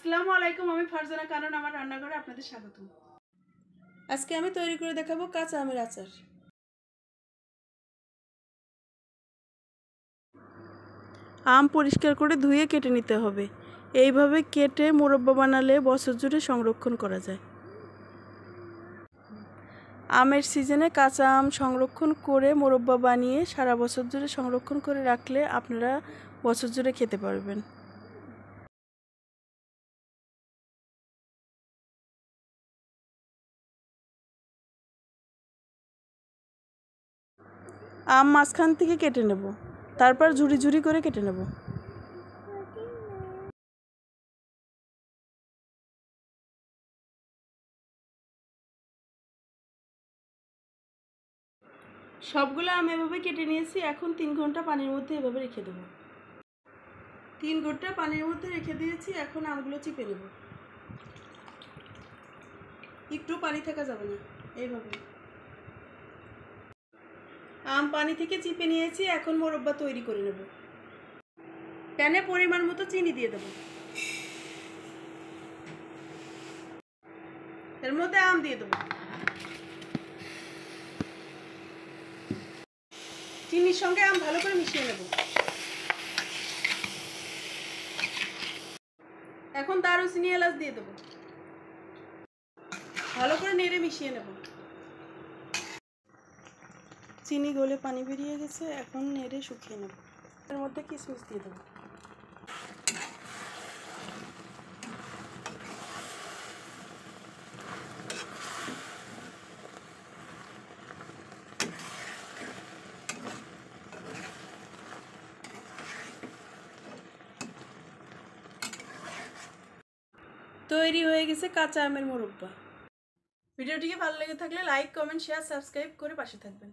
আসসালামু আলাইকুম, আমি ফারজানা কারণ আমার রান্নাঘরে আপনাদের স্বাগত। আজকে আমি তৈরি করে দেখাবো কাঁচা আমের আচার। আম পরিষ্কার করে ধুয়ে কেটে নিতে হবে। এইভাবে কেটে মুরব্বা বানালে বছর জুড়ে সংরক্ষণ করা যায়। আমের সিজনে কাঁচা আম সংরক্ষণ করে মুরব্বা বানিয়ে সারা বছর জুড়ে সংরক্ষণ করে রাখলে আপনারা বছর জুড়ে খেতে পারবেন। আম মাঝখান থেকে কেটে নেব, তারপর ঝুরি ঝুরি করে কেটে নেব। সবগুলো আম এভাবে কেটে নিয়েছি। এখন 3 ঘন্টা পানির মধ্যে এভাবে রেখে দেবো। 3 ঘন্টা পানির মধ্যে রেখে দিয়েছি। এখন আমগুলো চিপে নেব। একটু পানি থাকা যাবে না, এইভাবে। আম পানি থেকে চিপে নিয়েছি। এখন মোরব্বা তৈরি করে নেব। প্যানে পরিমাণ মতো চিনি দিয়ে দেব। এর মধ্যে আম দিয়ে দেব। চিনির সঙ্গে আম ভালো করে মিশিয়ে নেব। এখন দারুচিনি এলাচ দিয়ে দেব। ভালো করে নেড়ে মিশিয়ে নেব। চিনি গলে পানি বেরিয়ে গেছে। এখন নেড়ে শুকিয়ে নেব। এর মধ্যে কিশমিশ দিয়ে দেব। তৈরি হয়ে গেছে কাঁচা আমের মোরব্বা। ভিডিওটিকে ভালো লেগে থাকলে লাইক, কমেন্ট, শেয়ার, সাবস্ক্রাইব করে পাশে থাকবেন।